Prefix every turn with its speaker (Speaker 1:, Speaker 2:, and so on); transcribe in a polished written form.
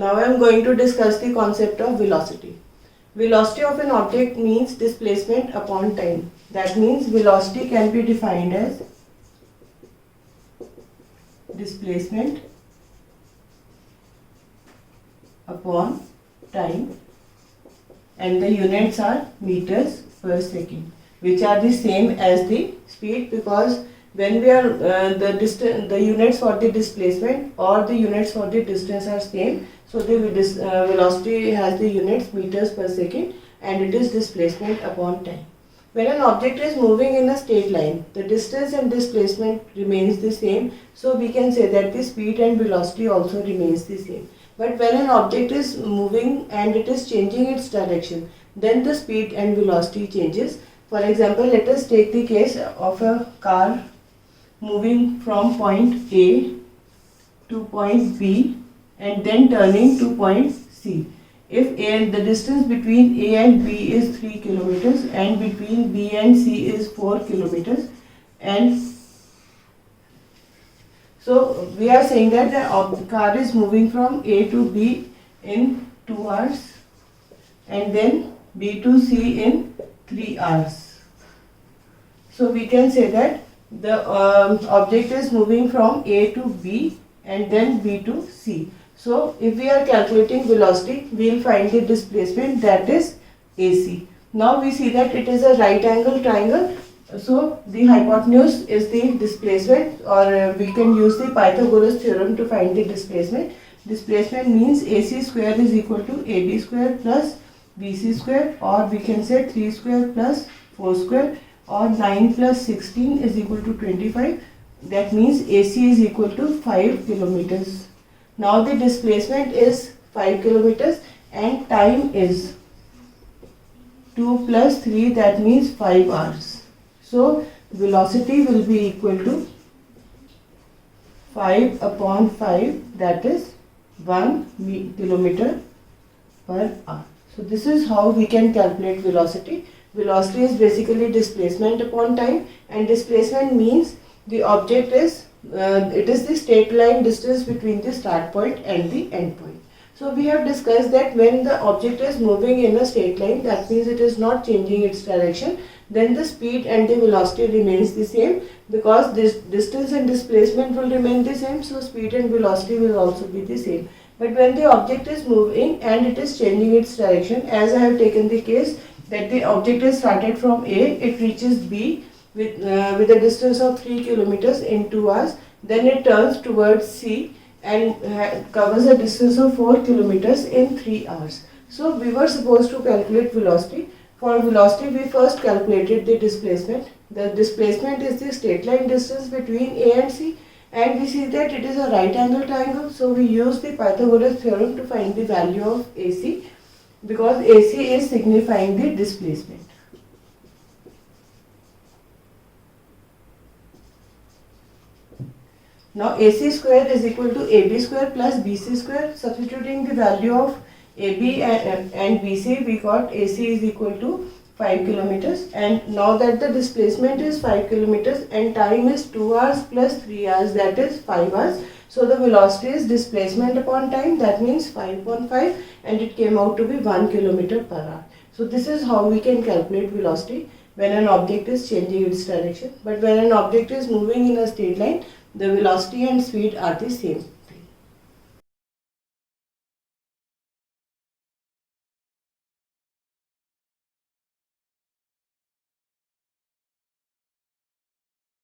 Speaker 1: Now I am going to discuss the concept of velocity. Velocity of an object means displacement upon time. That means velocity can be defined as displacement upon time, and the units are meters per second, which are the same as the speed, because when we are the units for the displacement or the units for the distance are same, so the velocity has the units meters per second and it is displacement upon time. When an object is moving in a straight line, the distance and displacement remains the same, so we can say that the speed and velocity also remains the same. But when an object is moving and it is changing its direction, then the speed and velocity changes. For example, let us take the case of a car moving from point A to point B and then turning to point C. If the distance between A and B is 3 kilometers and between B and C is 4 kilometers, and so we are saying that the car is moving from A to B in 2 hours and then B to C in 3 hours. So we can say that the object is moving from A to B and then B to C. So if we are calculating velocity, we will find the displacement, that is AC. Now we see that it is a right angle triangle. So the hypotenuse is the displacement, or we can use the Pythagoras theorem to find the displacement. Displacement means AC square is equal to AB square plus BC square, or we can say 3 square plus 4 square, or 9 plus 16 is equal to 25. That means AC is equal to 5 kilometers. Now the displacement is 5 kilometers and time is 2 plus 3, that means 5 hours. So velocity will be equal to 5 upon 5, that is 1 kilometer per hour. So this is how we can calculate velocity. Velocity is basically displacement upon time, and displacement means the object is it is the straight line distance between the start point and the end point. So we have discussed that when the object is moving in a straight line, that means it is not changing its direction, then the speed and the velocity remains the same, because this distance and displacement will remain the same, so speed and velocity will also be the same. But when the object is moving and it is changing its direction, as I have taken the case that the object is started from A, it reaches B with a distance of 3 kilometers in 2 hours, then it turns towards C and covers a distance of 4 kilometers in 3 hours. So we were supposed to calculate velocity. For velocity, we first calculated the displacement. The displacement is the straight line distance between A and C, and we see that it is a right angle triangle, so we use the Pythagoras theorem to find the value of AC, because AC is signifying the displacement. Now AC square is equal to AB square plus BC square. Substituting the value of AB and BC, we got AC is equal to 5 kilometers, and now that the displacement is 5 kilometers and time is 2 hours plus 3 hours, that is 5 hours. So the velocity is displacement upon time, that means 5 upon 5, and it came out to be 1 kilometer per hour. So this is how we can calculate velocity when an object is changing its direction. But when an object is moving in a straight line, the velocity and speed are the same.